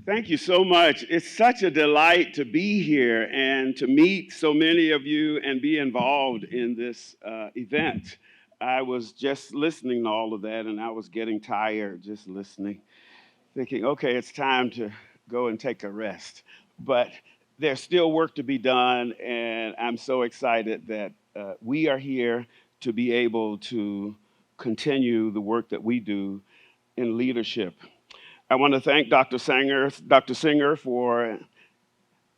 Thank you so much. It's such a delight to be here and to meet so many of you and be involved in this event. I was just listening to all of that and I was getting tired just listening, thinking, okay, it's time to go and take a rest. But there's still work to be done, and I'm so excited that we are here to be able to continue the work that we do in leadership. I want to thank Dr. Singer for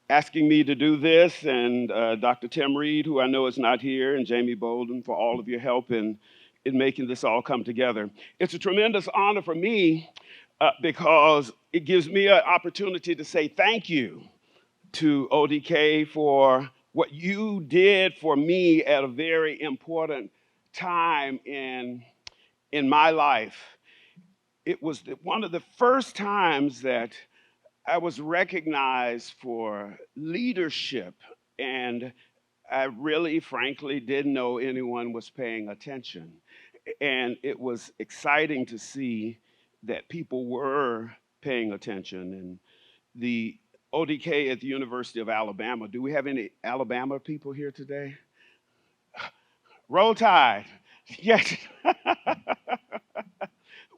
asking me to do this, and Dr. Tim Reed, who I know is not here, and Jamie Bolden for all of your help in making this all come together. It's a tremendous honor for me because it gives me an opportunity to say thank you to ODK for what you did for me at a very important time in my life. It was one of the first times that I was recognized for leadership, and I really, frankly, didn't know anyone was paying attention. And it was exciting to see that people were paying attention. And the ODK at the University of Alabama, do we have any Alabama people here today? Roll Tide. Yes.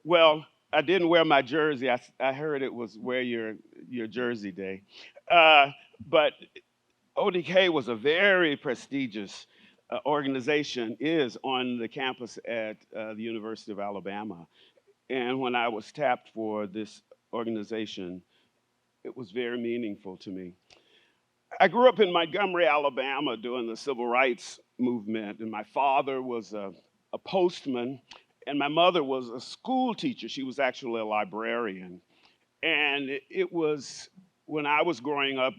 Well, I didn't wear my jersey. I heard it was wear your jersey day. Uh, but ODK was a very prestigious organization, is on the campus at the University of Alabama. And when I was tapped for this organization, it was very meaningful to me. I grew up in Montgomery, Alabama during the civil rights movement, and my father was a postman, and my mother was a school teacher. She was actually a librarian. And it was when I was growing up,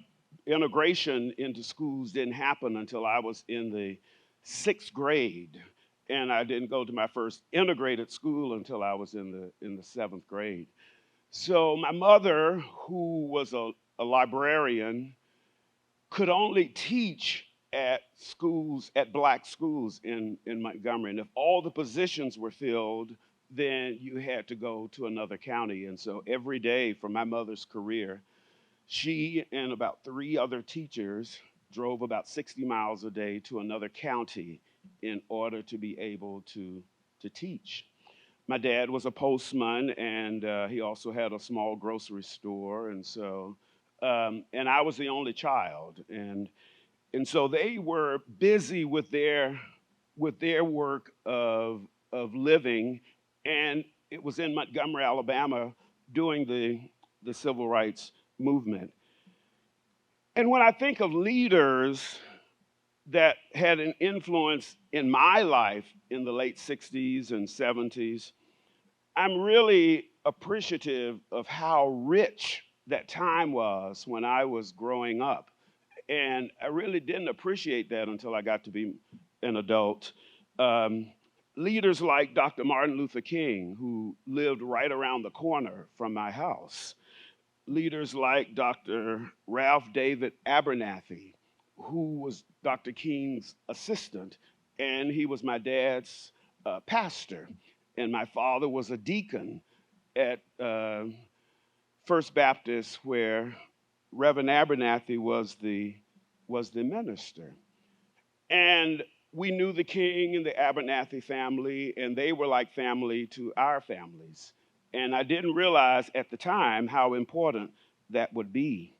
integration into schools didn't happen until I was in the sixth grade. And I didn't go to my first integrated school until I was in the seventh grade. So my mother, who was a librarian, could only teach at schools, at black schools in Montgomery. And if all the positions were filled, then you had to go to another county. And so every day for my mother's career, she and about three other teachers drove about 60 miles a day to another county in order to be able to teach. My dad was a postman, and he also had a small grocery store. And so, and I was the only child. And so they were busy with their work of living, and it was in Montgomery, Alabama, during the civil rights movement. And when I think of leaders that had an influence in my life in the late 60s and 70s, I'm really appreciative of how rich that time was when I was growing up. And I really didn't appreciate that until I got to be an adult. Um, Leaders like Dr. Martin Luther King, who lived right around the corner from my house. Leaders like Dr. Ralph David Abernathy, who was Dr. King's assistant, and he was my dad's pastor. And my father was a deacon at First Baptist, where Reverend Abernathy was the minister. And we knew the King and the Abernathy family, and they were like family to our families. And I didn't realize at the time how important that would be.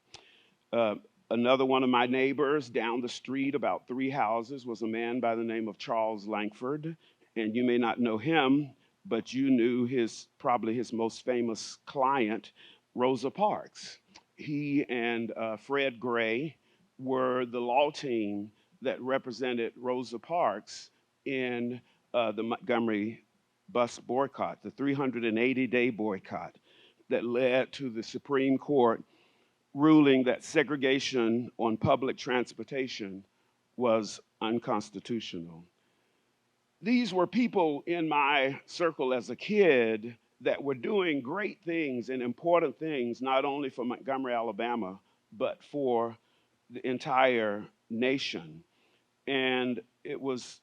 Uh, Another one of my neighbors down the street, about three houses, was a man by the name of Charles Langford. And you may not know him, but you knew probably his most famous client, Rosa Parks. He and Fred Gray were the law team that represented Rosa Parks in the Montgomery bus boycott, the 380-day boycott that led to the Supreme Court ruling that segregation on public transportation was unconstitutional. These were people in my circle as a kid that were doing great things and important things, not only for Montgomery, Alabama, but for the entire nation. And it was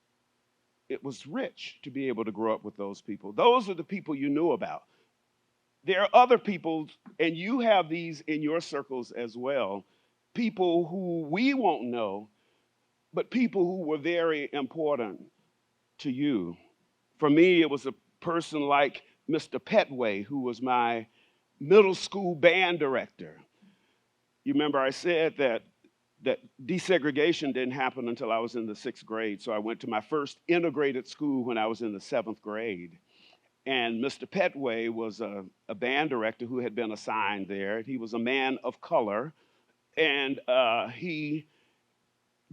rich to be able to grow up with those people. Those are the people you knew about. there are other people, and you have these in your circles as well, people who we won't know, but people who were very important to you. For me, it was a person like Mr. Petway, who was my middle school band director. You remember I said that desegregation didn't happen until I was in the sixth grade. So I went to my first integrated school when I was in the seventh grade. And Mr. Petway was a band director who had been assigned there. He was a man of color, and he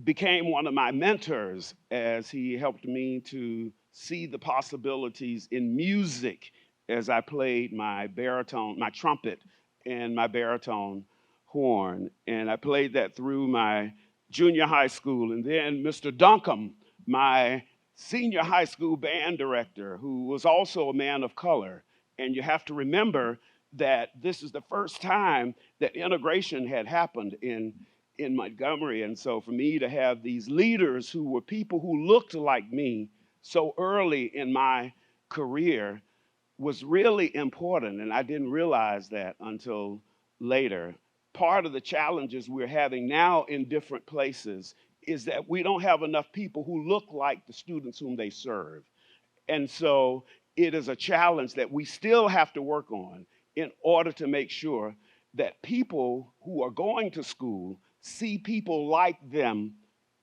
became one of my mentors as he helped me to see the possibilities in music as I played my baritone, my trumpet, and my baritone horn. And I played that through my junior high school. And then Mr. Duncombe, my senior high school band director, who was also a man of color. And you have to remember that this is the first time that integration had happened in Montgomery. And so for me to have these leaders who were people who looked like me so early in my career was really important. And I didn't realize that until later. Part of the challenges we're having now in different places is that we don't have enough people who look like the students whom they serve. And so it is a challenge that we still have to work on in order to make sure that people who are going to school see people like them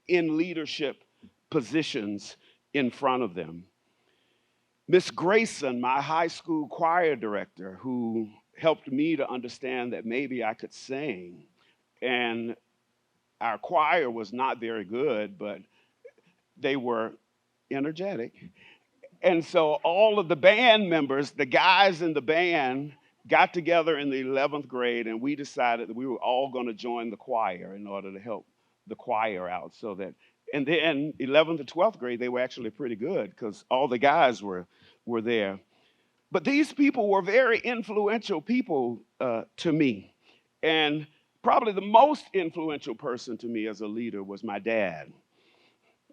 in leadership positions in front of them. Miss Grayson, my high school choir director, who helped me to understand that maybe I could sing. And our choir was not very good, but they were energetic. And so all of the band members, the guys in the band, got together in the 11th grade, and we decided that we were all going to join the choir in order to help the choir out. So that, and then 11th to 12th grade, they were actually pretty good because all the guys were there. But these people were very influential people to me. And probably the most influential person to me as a leader was my dad.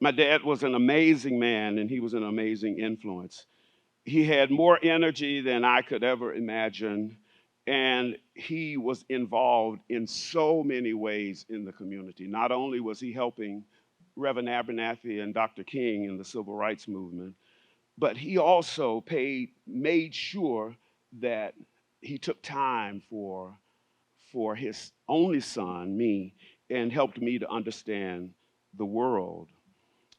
My dad was an amazing man, and he was an amazing influence. He had more energy than I could ever imagine, and he was involved in so many ways in the community. Not only was he helping Reverend Abernathy and Dr. King in the civil rights movement, but he also made sure that he took time for his only son, me, and helped me to understand the world.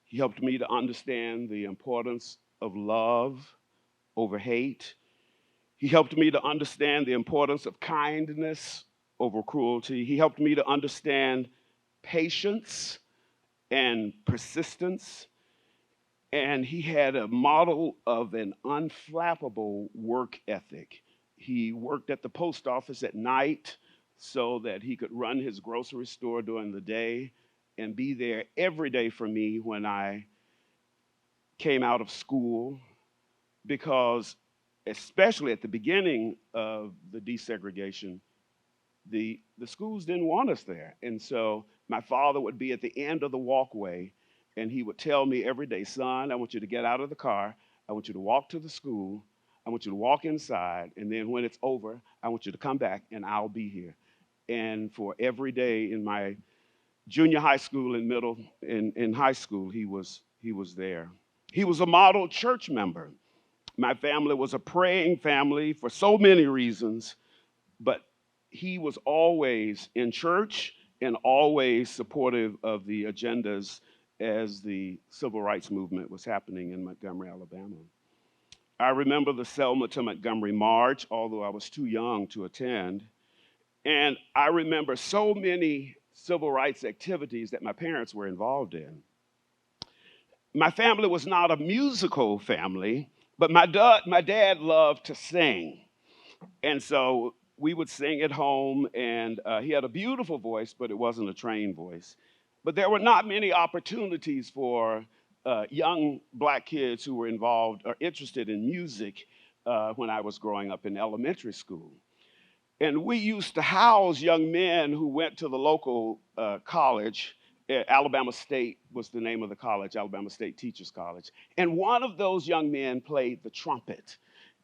He helped me to understand the importance of love over hate. He helped me to understand the importance of kindness over cruelty. He helped me to understand patience and persistence. And he had a model of an unflappable work ethic. He worked at the post office at night so that he could run his grocery store during the day and be there every day for me when I came out of school, because especially at the beginning of the desegregation, the schools didn't want us there. And so my father would be at the end of the walkway, and he would tell me every day, son, I want you to get out of the car. I want you to walk to the school. I want you to walk inside. And then when it's over, I want you to come back and I'll be here. And for every day in my junior high school and middle in high school, he was there. He was a model church member. My family was a praying family for so many reasons, but he was always in church and always supportive of the agendas as the civil rights movement was happening in Montgomery, Alabama. I remember the Selma to Montgomery March, although I was too young to attend. And I remember so many civil rights activities that my parents were involved in. My family was not a musical family, but my dad loved to sing. And so we would sing at home, and he had a beautiful voice, but it wasn't a trained voice. But there were not many opportunities for young black kids who were involved or interested in music when I was growing up in elementary school. And we used to house young men who went to the local college. Alabama State was the name of the college, Alabama State Teachers College. And one of those young men played the trumpet.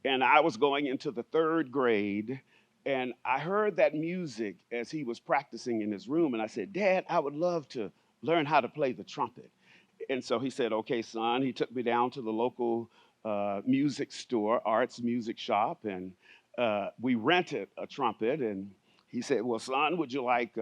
and I was going into the third grade. And I heard that music as he was practicing in his room. And I said, Dad, I would love to learn how to play the trumpet. And so he said, okay, son. He took me down to the local music store, arts music shop, and we rented a trumpet. And he said, well, son, would you like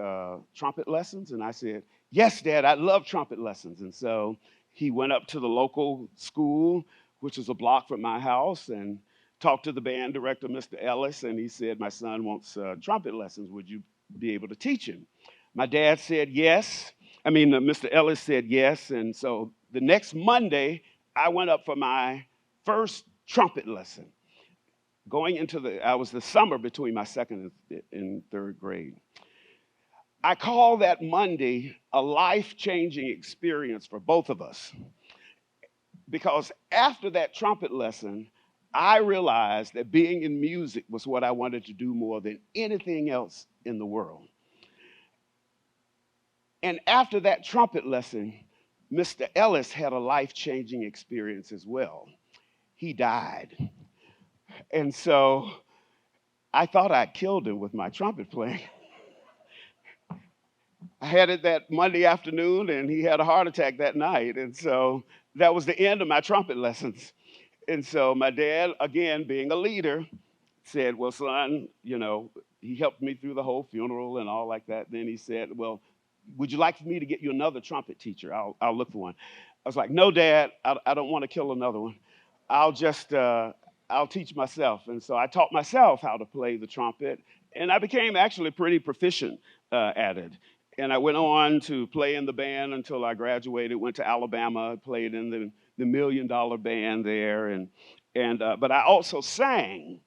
trumpet lessons? And I said, yes, Dad, I love trumpet lessons. And so he went up to the local school, which is a block from my house, and talked to the band director, Mr. Ellis, and he said, my son wants trumpet lessons. Would you be able to teach him? My dad said yes. Mr. Ellis said yes. And so the next Monday, I went up for my first trumpet lesson. I was the summer between my second and third grade. I call that Monday a life-changing experience for both of us, because after that trumpet lesson, I realized that being in music was what I wanted to do more than anything else in the world. And after that trumpet lesson, Mr. Ellis had a life-changing experience as well. He died. And so I thought I'd killed him with my trumpet playing. I had it that Monday afternoon, and he had a heart attack that night. And so that was the end of my trumpet lessons. And so my dad, again, being a leader, said, well, son, he helped me through the whole funeral and all like that. Then he said, well, would you like for me to get you another trumpet teacher? I'll look for one. I was like, no, Dad, I don't want to kill another one. I'll teach myself. And so I taught myself how to play the trumpet, and I became actually pretty proficient at it. And I went on to play in the band until I graduated, went to Alabama, played in the $1 million band there. But I also sang.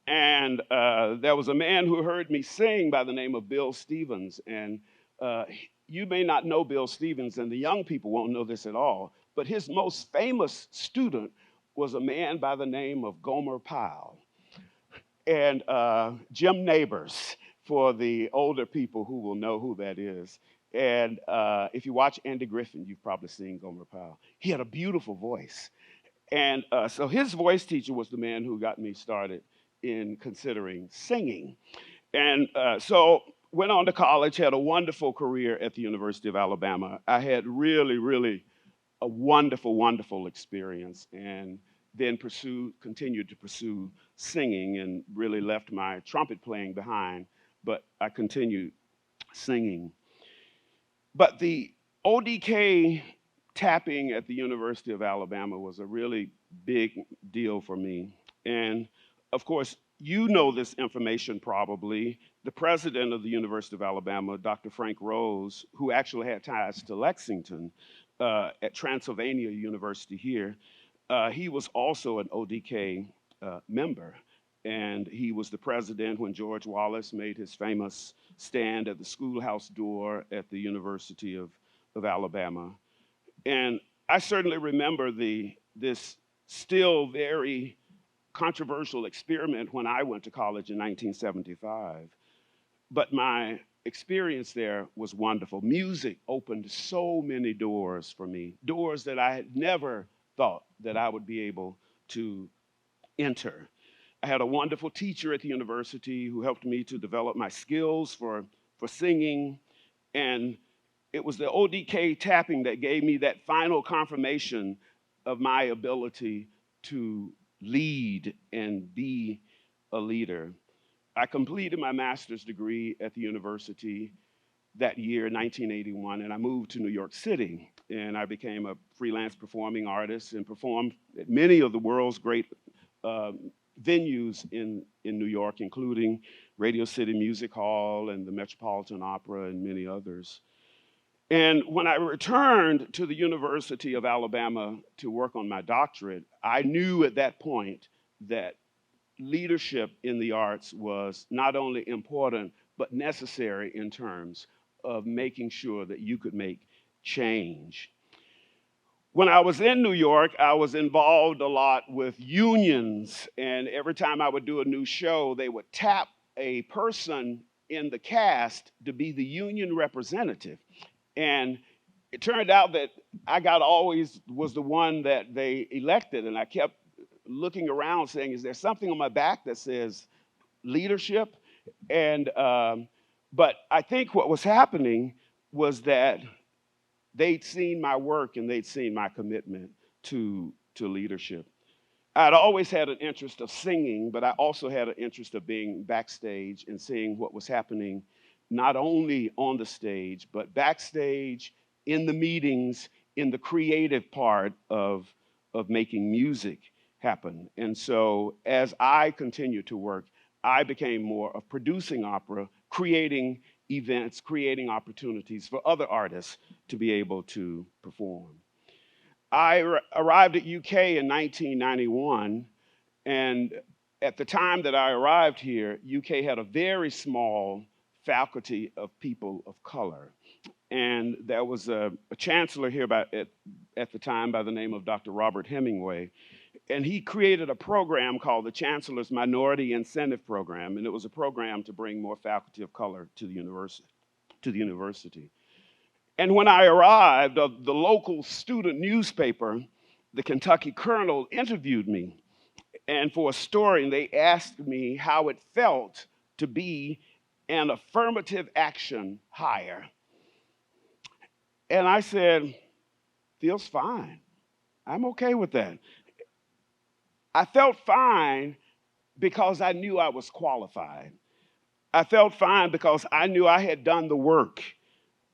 And there was a man who heard me sing by the name of Bill Stevens. And you may not know Bill Stevens, and the young people won't know this at all, but his most famous student was a man by the name of Gomer Pyle. And Jim Neighbors, for the older people who will know who that is. And if you watch Andy Griffin, you've probably seen Gomer Pyle. He had a beautiful voice. And so his voice teacher was the man who got me started in considering singing. And so went on to college, had a wonderful career at the University of Alabama. I had really, really a wonderful, wonderful experience, and then continued to pursue singing, and really left my trumpet playing behind, but I continued singing. But the ODK tapping at the University of Alabama was a really big deal for me. And of course, you know this information probably. The president of the University of Alabama, Dr. Frank Rose, who actually had ties to Lexington at Transylvania University here, he was also an ODK member. And he was the president when George Wallace made his famous stand at the schoolhouse door at the University of Alabama. And I certainly remember this still very controversial experiment when I went to college in 1975. But my experience there was wonderful. Music opened so many doors for me, doors that I had never thought that I would be able to enter. I had a wonderful teacher at the university who helped me to develop my skills for singing. And it was the ODK tapping that gave me that final confirmation of my ability to lead and be a leader. I completed my master's degree at the university that year, 1981, and I moved to New York City. And I became a freelance performing artist and performed at many of the world's great venues in New York, including Radio City Music Hall and the Metropolitan Opera and many others. And when I returned to the University of Alabama to work on my doctorate, I knew at that point that leadership in the arts was not only important, but necessary in terms of making sure that you could make change. When I was in New York, I was involved a lot with unions, and every time I would do a new show, they would tap a person in the cast to be the union representative. And it turned out that I always was the one that they elected, and I kept looking around saying, is there something on my back that says leadership? And but I think what was happening was that they'd seen my work and they'd seen my commitment to leadership. I'd always had an interest of singing, but I also had an interest of being backstage and seeing what was happening, not only on the stage, but backstage, in the meetings, in the creative part of making music happen. And so as I continued to work, I became more of producing opera, creating events, creating opportunities for other artists to be able to perform. Arrived at UK in 1991, and at the time that I arrived here, UK had a very small faculty of people of color. And there was a chancellor here at the time by the name of Dr. Robert Hemingway, and he created a program called the Chancellor's Minority Incentive Program, and it was a program to bring more faculty of color to the university. And when I arrived, the local student newspaper, the Kentucky Colonel, interviewed me, and for a story, and they asked me how it felt to be an affirmative action hire. And I said, feels fine. I'm okay with that. I felt fine because I knew I was qualified. I felt fine because I knew I had done the work.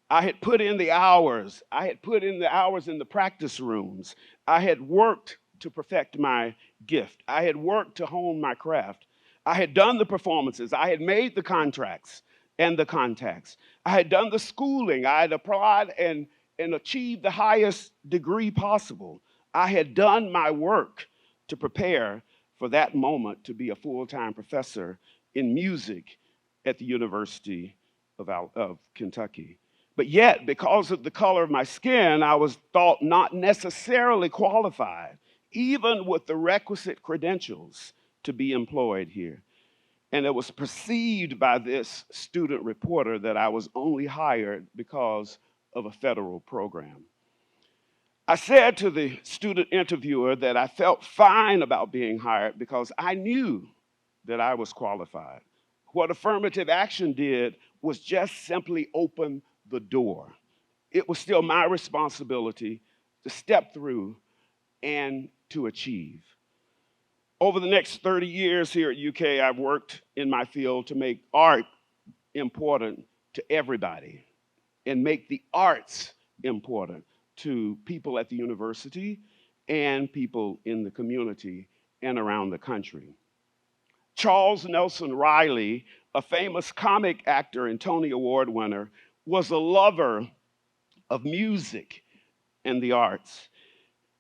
I had put in the hours. I had put in the hours in the practice rooms. I had worked to perfect my gift. I had worked to hone my craft. I had done the performances. I had made the contracts and the contacts. I had done the schooling. I had applied and achieved the highest degree possible. I had done my work to prepare for that moment to be a full-time professor in music at the University of Kentucky. But yet, because of the color of my skin, I was thought not necessarily qualified, even with the requisite credentials to be employed here. And it was perceived by this student reporter that I was only hired because of a federal program. I said to the student interviewer that I felt fine about being hired because I knew that I was qualified. What affirmative action did was just simply open the door. It was still my responsibility to step through and to achieve. Over the next 30 years here at UK, I've worked in my field to make art important to everybody and make the arts important to people at the university and people in the community and around the country. Charles Nelson Riley, a famous comic actor and Tony Award winner, was a lover of music and the arts.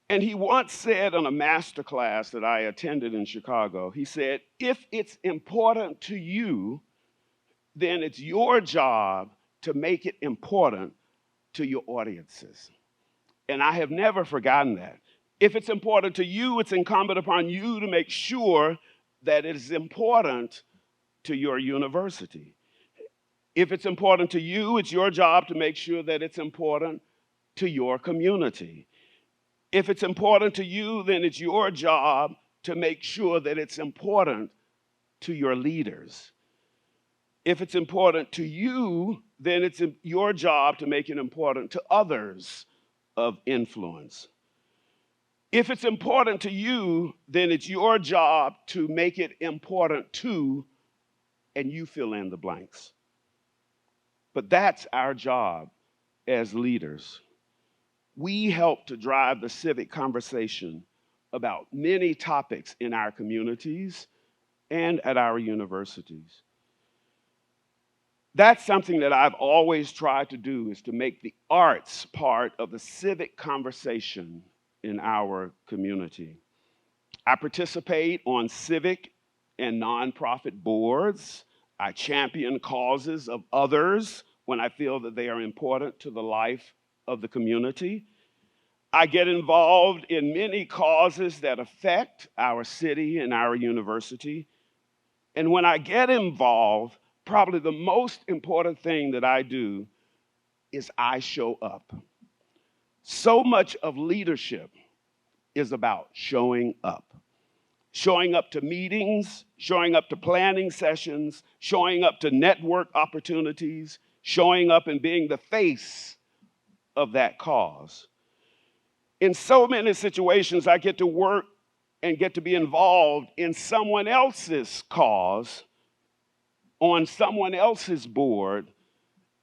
And he once said on a master class that I attended in Chicago, he said, if it's important to you, then it's your job to make it important to your audiences. And I have never forgotten that. If it's important to you, it's incumbent upon you to make sure that it is important to your university. If it's important to you, it's your job to make sure that it's important to your community. If it's important to you, then it's your job to make sure that it's important to your leaders. If it's important to you, then it's your job to make it important to others of influence. If it's important to you, then it's your job to make it important to, and you fill in the blanks. But that's our job as leaders. We help to drive the civic conversation about many topics in our communities and at our universities. That's something that I've always tried to do, is to make the arts part of the civic conversation in our community. I participate on civic and nonprofit boards. I champion causes of others when I feel that they are important to the life of the community. I get involved in many causes that affect our city and our university. And when I get involved, probably the most important thing that I do is I show up. So much of leadership is about showing up. showing up to meetings, showing up to planning sessions, showing up to network opportunities, showing up and being the face of that cause. In so many situations, I get to work and get to be involved in someone else's cause, on someone else's board,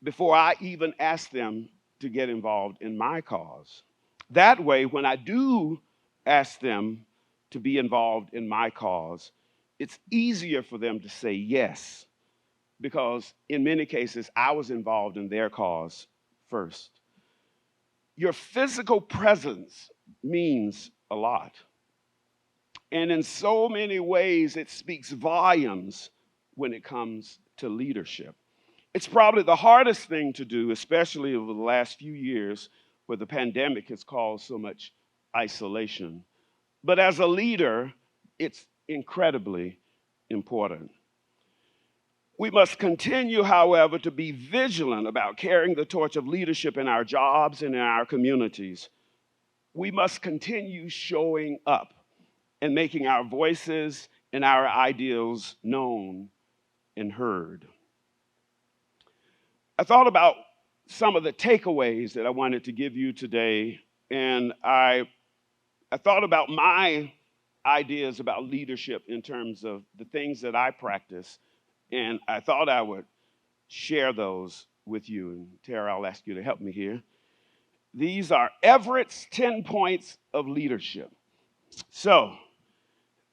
before I even ask them to get involved in my cause. That way, when I do ask them to be involved in my cause, it's easier for them to say yes, because in many cases, I was involved in their cause first. Your physical presence means a lot. And in so many ways, it speaks volumes when it comes to leadership. It's probably the hardest thing to do, especially over the last few years where the pandemic has caused so much isolation. But as a leader, it's incredibly important. We must continue, however, to be vigilant about carrying the torch of leadership in our jobs and in our communities. We must continue showing up and making our voices and our ideals known and heard. I thought about some of the takeaways that I wanted to give you today, and I thought about my ideas about leadership in terms of the things that I practice, and I thought I would share those with you. And Tara, I'll ask you to help me here. These are Everett's 10 points of leadership. So,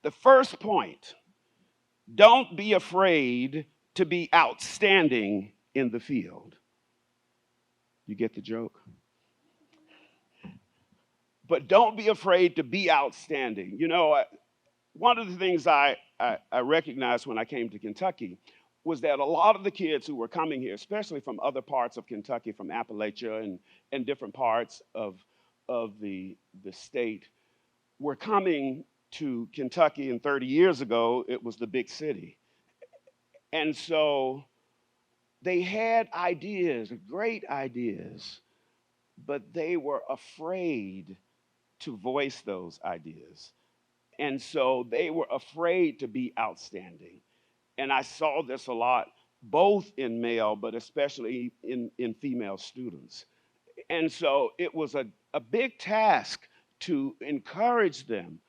the first point, don't be afraid to be outstanding in the field. You get the joke? But don't be afraid to be outstanding. You know, one of the things I recognized when I came to Kentucky was that a lot of the kids who were coming here, especially from other parts of Kentucky, from Appalachia and different parts of the state, were coming to Kentucky, and 30 years ago, it was the big city. And so they had ideas, great ideas, but they were afraid to voice those ideas. And so they were afraid to be outstanding. And I saw this a lot, both in male, but especially in female students. And so it was a big task to encourage them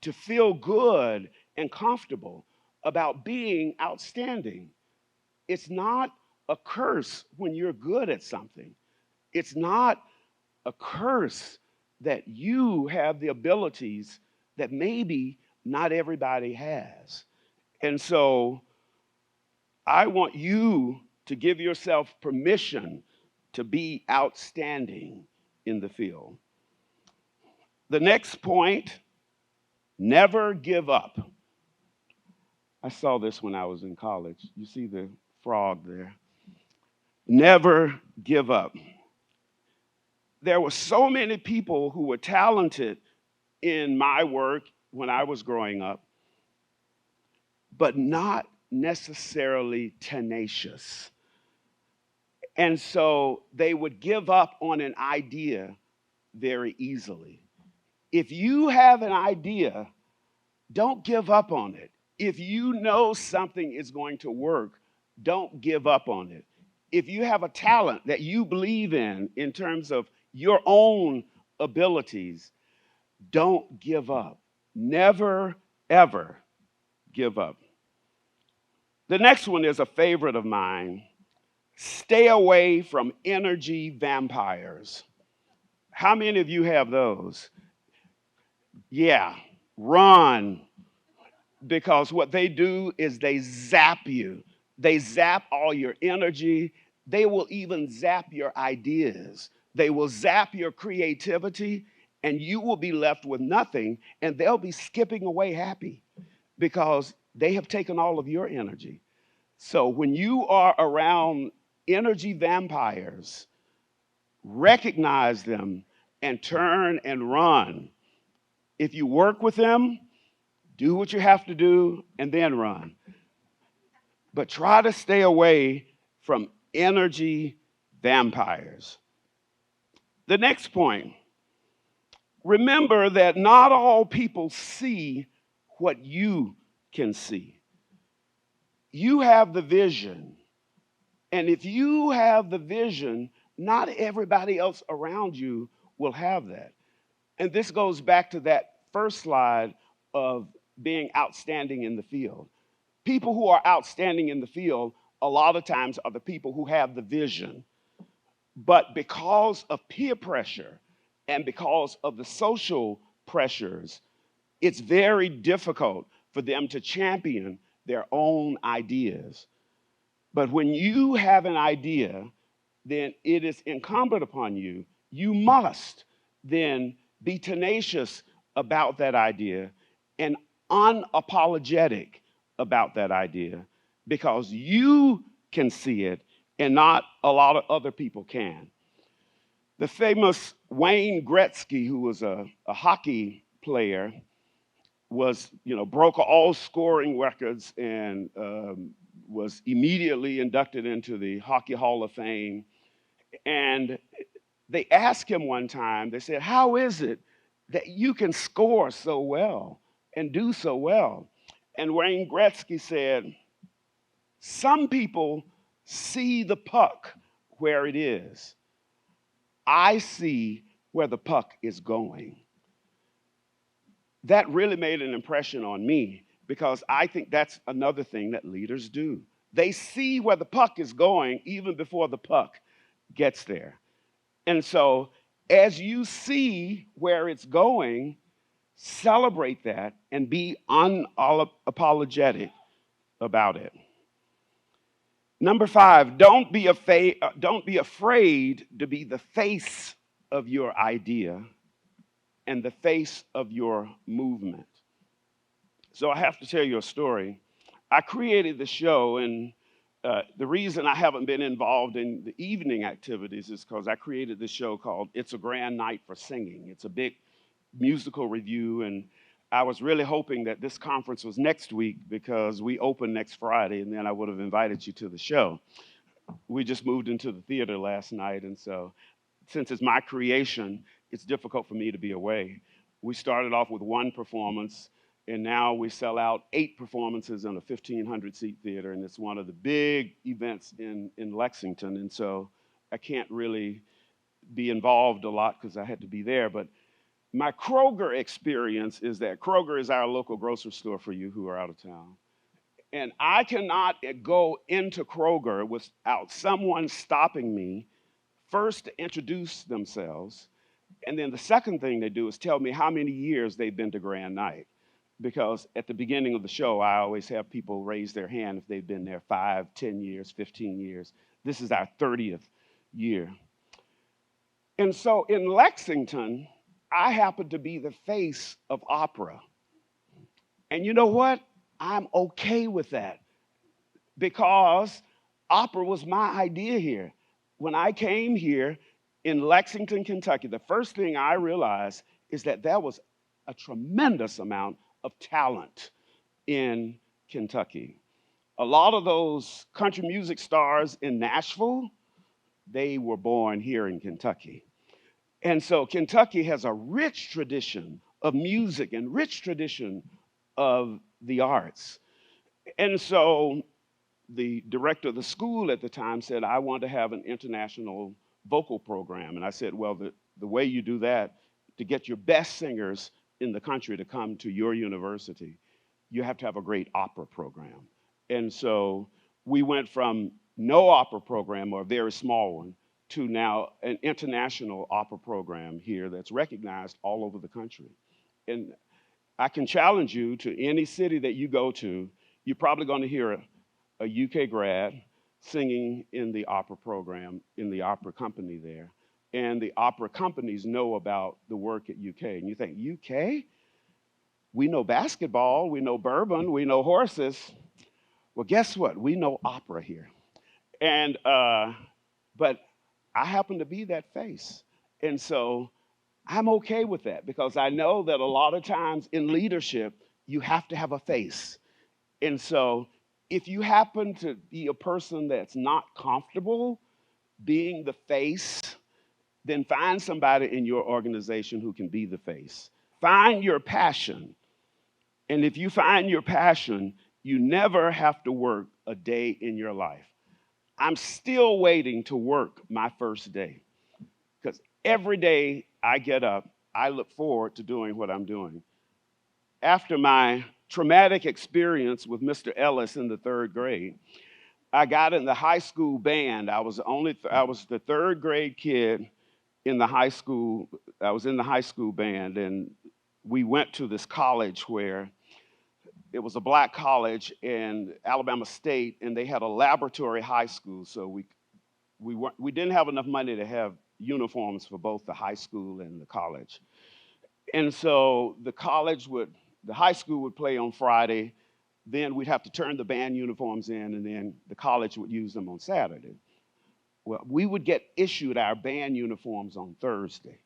to feel good and comfortable about being outstanding. It's not a curse when you're good at something. It's not a curse that you have the abilities that maybe not everybody has. And so I want you to give yourself permission to be outstanding in the field. The next point, never give up. I saw this when I was in college. You see the frog there. Never give up. There were so many people who were talented in my work when I was growing up, but not necessarily tenacious. And so they would give up on an idea very easily. If you have an idea, don't give up on it. If you know something is going to work, don't give up on it. If you have a talent that you believe in terms of your own abilities, don't give up. Never, ever give up. The next one is a favorite of mine. Stay away from energy vampires. How many of you have those? Yeah, run. Because what they do is they zap you. They zap all your energy. They will even zap your ideas. They will zap your creativity, and you will be left with nothing, and they'll be skipping away happy because they have taken all of your energy. So when you are around energy vampires, recognize them and turn and run. If you work with them, do what you have to do and then run. But try to stay away from energy vampires. The next point, remember that not all people see what you can see. You have the vision. And if you have the vision, not everybody else around you will have that. And this goes back to that first slide of being outstanding in the field. People who are outstanding in the field, a lot of times, are the people who have the vision. But because of peer pressure and because of the social pressures, it's very difficult for them to champion their own ideas. But when you have an idea, then it is incumbent upon you. You must then be tenacious about that idea and unapologetic about that idea because you can see it and not a lot of other people can. The famous Wayne Gretzky, who was a hockey player, broke all scoring records and was immediately inducted into the Hockey Hall of Fame. And they asked him one time, they said, "How is it that you can score so well and do so well?" And Wayne Gretzky said, "Some people see the puck where it is. I see where the puck is going." That really made an impression on me because I think that's another thing that leaders do. They see where the puck is going even before the puck gets there. And so, as you see where it's going, celebrate that and be unapologetic about it. Number 5, don't be afraid to be the face of your idea and the face of your movement. So I have to tell you a story. I created the show, and the reason I haven't been involved in the evening activities is because I created this show called It's a Grand Night for Singing. It's a big musical review, and I was really hoping that this conference was next week because we open next Friday, and then I would have invited you to the show. We just moved into the theater last night, and so since it's my creation, it's difficult for me to be away. We started off with one performance, and now we sell out 8 performances in a 1,500-seat theater, and it's one of the big events in Lexington, and so I can't really be involved a lot because I had to be there. But my Kroger experience is that Kroger is our local grocery store for you who are out of town. And I cannot go into Kroger without someone stopping me first to introduce themselves. And then the second thing they do is tell me how many years they've been to Grand Night. Because at the beginning of the show, I always have people raise their hand if they've been there 5, 10 years, 15 years. This is our 30th year. And so in Lexington, I happen to be the face of opera. And you know what? I'm okay with that because opera was my idea here. When I came here in Lexington, Kentucky, the first thing I realized is that there was a tremendous amount of talent in Kentucky. A lot of those country music stars in Nashville, they were born here in Kentucky. And so Kentucky has a rich tradition of music and rich tradition of the arts. And so the director of the school at the time said, "I want to have an international vocal program." And I said, "Well, the way you do that, to get your best singers in the country to come to your university, you have to have a great opera program." And so we went from no opera program, or a very small one, to now an international opera program here that's recognized all over the country. And I can challenge you to any city that you go to, you're probably going to hear a UK grad singing in the opera program, in the opera company there. And the opera companies know about the work at UK. And you think, UK? We know basketball, we know bourbon, we know horses. Well, guess what? We know opera here. And, but I happen to be that face. And so I'm okay with that because I know that a lot of times in leadership, you have to have a face. And so if you happen to be a person that's not comfortable being the face, then find somebody in your organization who can be the face. Find your passion And if you find your passion, you never have to work a day in your life. I'm still waiting to work my first day because every day I get up, I look forward to doing what I'm doing. After my traumatic experience with Mr. Ellis in the third grade, I got in the high school band. I was the third grade kid in the high school. I was in the high school band, and we went to this college where it was a black college in Alabama State, and they had a laboratory high school. So we didn't have enough money to have uniforms for both the high school and the college. And so the high school would play on Friday, then we'd have to turn the band uniforms in, and then the college would use them on Saturday. Well, we would get issued our band uniforms on Thursday.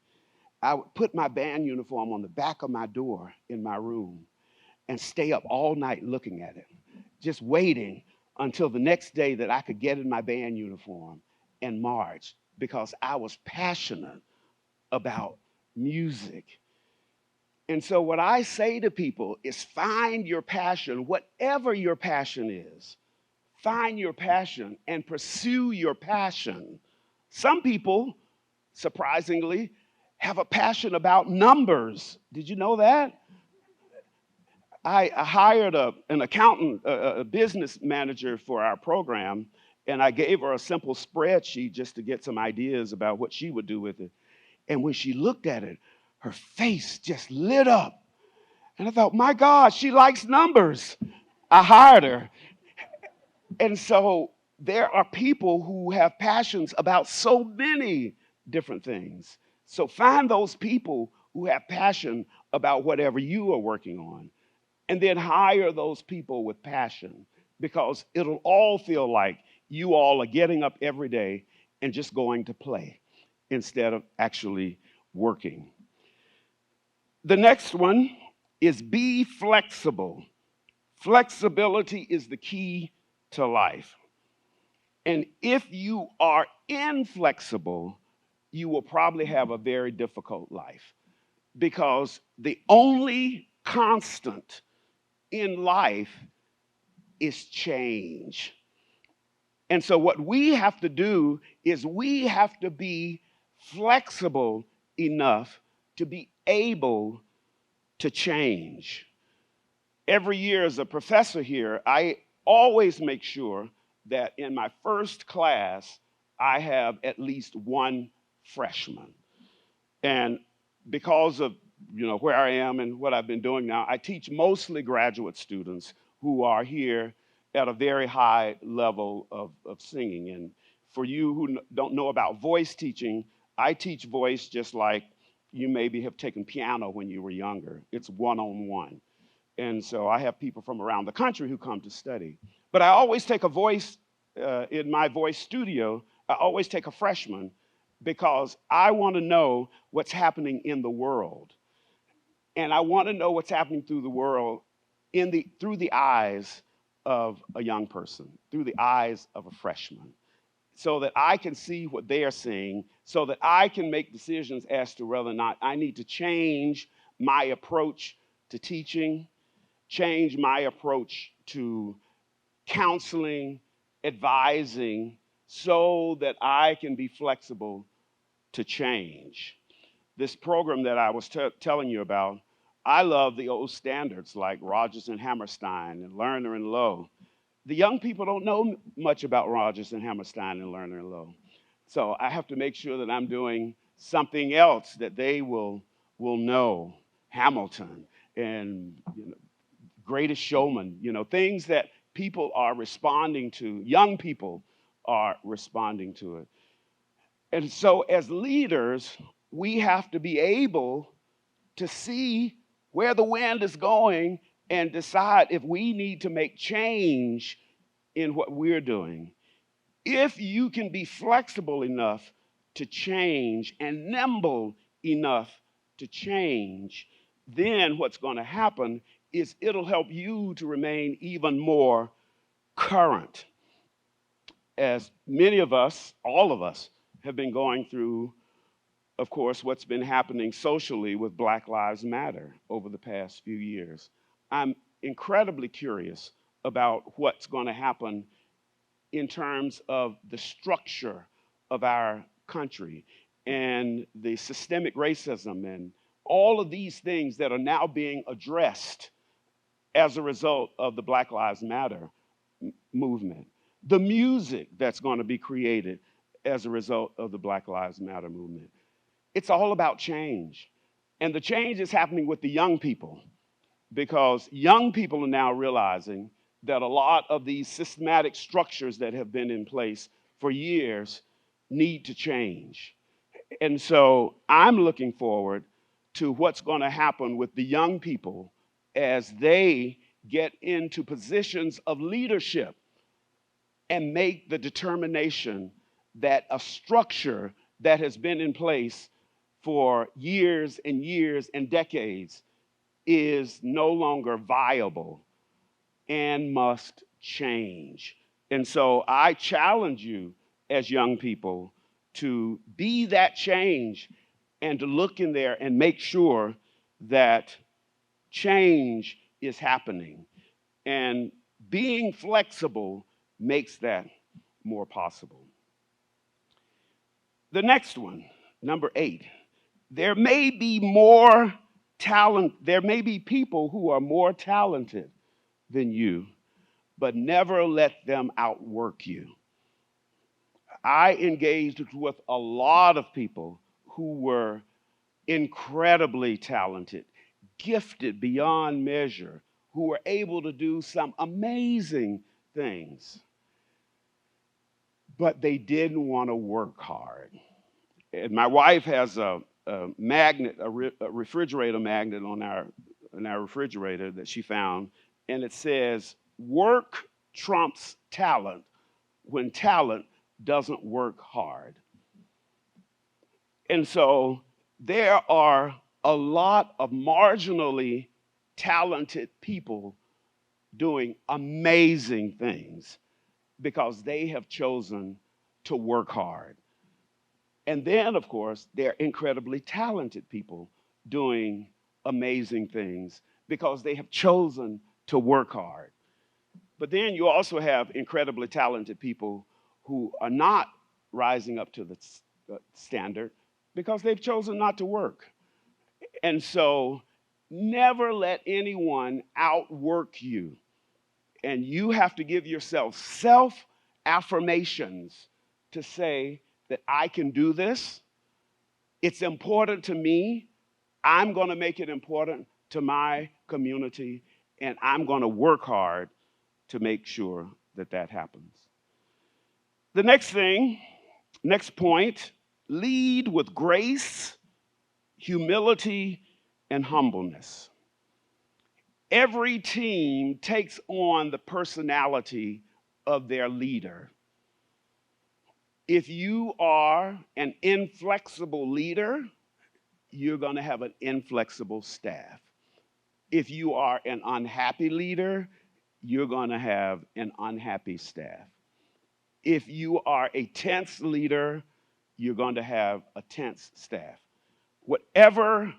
I would put my band uniform on the back of my door in my room and stay up all night looking at it, just waiting until the next day that I could get in my band uniform and march because I was passionate about music. And so, what I say to people is find your passion, whatever your passion is. Find your passion and pursue your passion. Some people, surprisingly, have a passion about numbers. Did you know that? I hired an accountant, a business manager for our program, and I gave her a simple spreadsheet just to get some ideas about what she would do with it. And when she looked at it, her face just lit up. And I thought, my God, she likes numbers. I hired her. And so there are people who have passions about so many different things. So find those people who have passion about whatever you are working on, and then hire those people with passion because it'll all feel like you all are getting up every day and just going to play instead of actually working. The next one is be flexible. Flexibility is the key to life. And if you are inflexible, you will probably have a very difficult life because the only constant in life is change. And so, what we have to do is we have to be flexible enough to be able to change. Every year, as a professor here, I always make sure that in my first class, I have at least one freshman. And because of where I am and what I've been doing now, I teach mostly graduate students who are here at a very high level of singing. And for you who don't know about voice teaching, I teach voice just like you maybe have taken piano when you were younger. It's one-on-one. And so I have people from around the country who come to study. But I always take a voice in my voice studio. I always take a freshman because I want to know what's happening in the world. And I want to know what's happening through the world through the eyes of a young person, through the eyes of a freshman, so that I can see what they are seeing, so that I can make decisions as to whether or not I need to change my approach to teaching, change my approach to counseling, advising, so that I can be flexible to change. This program that I was telling you about, I love the old standards like Rodgers and Hammerstein and Lerner and Lowe. The young people don't know much about Rodgers and Hammerstein and Lerner and Lowe. So I have to make sure that I'm doing something else that they will know. Hamilton and Greatest Showman, things that people are responding to, young people are responding to it. And so as leaders, we have to be able to see where the wind is going and decide if we need to make change in what we're doing. If you can be flexible enough to change and nimble enough to change, then what's going to happen is it'll help you to remain even more current. As many of us, all of us, have been going through, of course, what's been happening socially with Black Lives Matter over the past few years. I'm incredibly curious about what's going to happen in terms of the structure of our country and the systemic racism and all of these things that are now being addressed as a result of the Black Lives Matter movement. The music that's going to be created as a result of the Black Lives Matter movement. It's all about change. And the change is happening with the young people because young people are now realizing that a lot of these systematic structures that have been in place for years need to change. And so I'm looking forward to what's going to happen with the young people as they get into positions of leadership and make the determination that a structure that has been in place for years and years and decades is no longer viable and must change. And so I challenge you as young people to be that change and to look in there and make sure that change is happening. And being flexible makes that more possible. The next one, number 8, there may be more talent, there may be people who are more talented than you, but never let them outwork you. I engaged with a lot of people who were incredibly talented, gifted beyond measure, who were able to do some amazing things, but they didn't want to work hard. And my wife has a magnet, a refrigerator magnet on our refrigerator that she found, and it says, "Work trumps talent when talent doesn't work hard." And so there are a lot of marginally talented people doing amazing things because they have chosen to work hard. And then, of course, there are incredibly talented people doing amazing things because they have chosen to work hard. But then you also have incredibly talented people who are not rising up to the standard because they've chosen not to work. And so never let anyone outwork you. And you have to give yourself self-affirmations to say that I can do this. It's important to me. I'm going to make it important to my community, and I'm going to work hard to make sure that that happens. The next point, lead with grace, humility, and humbleness. Every team takes on the personality of their leader. If you are an inflexible leader, you're going to have an inflexible staff. If you are an unhappy leader, you're going to have an unhappy staff. If you are a tense leader, you're going to have a tense staff. Whatever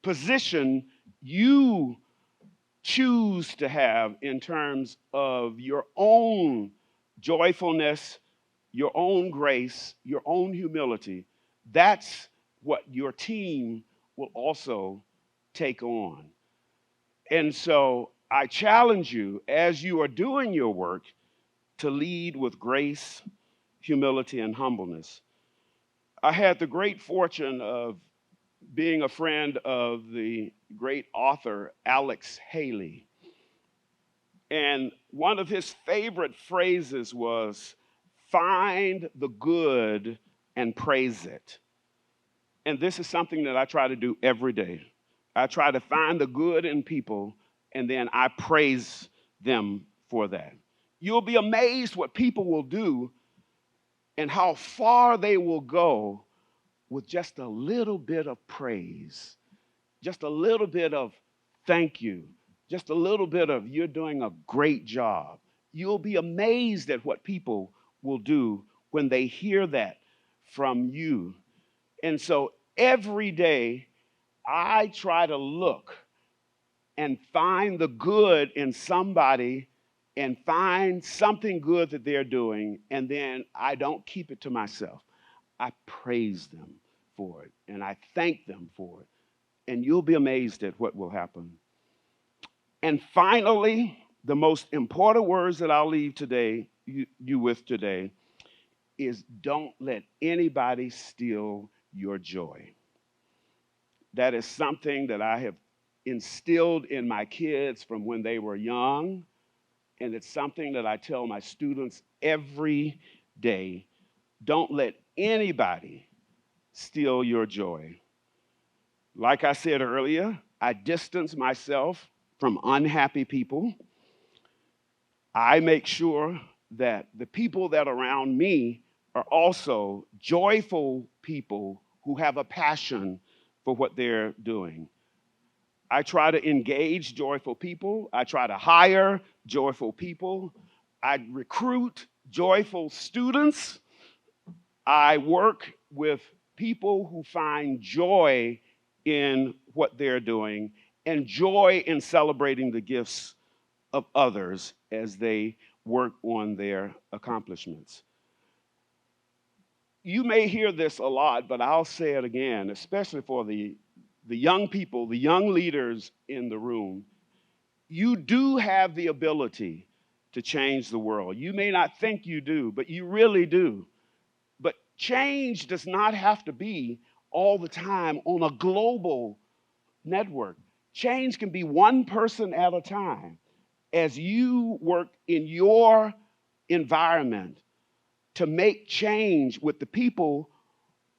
position you choose to have in terms of your own joyfulness, your own grace, your own humility, that's what your team will also take on. And so I challenge you as you are doing your work to lead with grace, humility, and humbleness. I had the great fortune of being a friend of the great author Alex Haley. And one of his favorite phrases was, "Find the good and praise it." And this is something that I try to do every day. I try to find the good in people, and then I praise them for that. You'll be amazed what people will do and how far they will go with just a little bit of praise, just a little bit of thank you, just a little bit of you're doing a great job. You'll be amazed at what people will do when they hear that from you. And so every day I try to look and find the good in somebody and find something good that they're doing, and then I don't keep it to myself. I praise them for it and I thank them for it. And you'll be amazed at what will happen. And finally, the most important words that I'll leave today, you with today, is don't let anybody steal your joy. That is something that I have instilled in my kids from when they were young. And it's something that I tell my students every day. Don't let anybody steal your joy. Like I said earlier, I distance myself from unhappy people. I make sure that the people that are around me are also joyful people who have a passion for what they're doing. I try to engage joyful people. I try to hire joyful people. I recruit joyful students. I work with people who find joy in what they're doing and joy in celebrating the gifts of others as they work on their accomplishments. You may hear this a lot, but I'll say it again, especially for the young people, the young leaders in the room. You do have the ability to change the world. You may not think you do, but you really do. But change does not have to be all the time on a global network. Change can be one person at a time as you work in your environment to make change with the people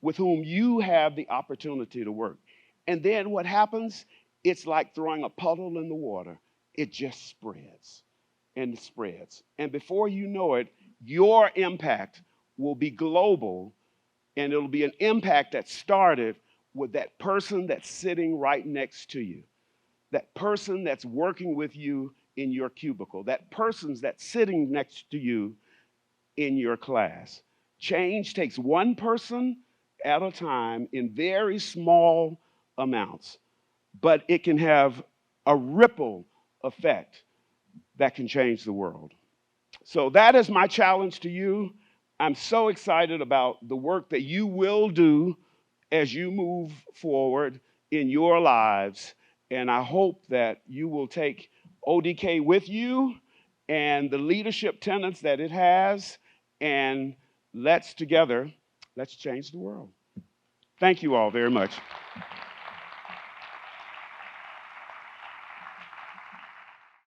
with whom you have the opportunity to work. And then what happens? It's like throwing a puddle in the water. It just spreads and spreads. And before you know it, your impact will be global, and it'll be an impact that started with that person that's sitting right next to you, that person that's working with you in your cubicle, that person that's sitting next to you in your class. Change takes one person at a time in very small amounts, but it can have a ripple effect that can change the world. So that is my challenge to you. I'm so excited about the work that you will do as you move forward in your lives. And I hope that you will take ODK with you and the leadership tenets that it has, and let's change the world. Thank you all very much.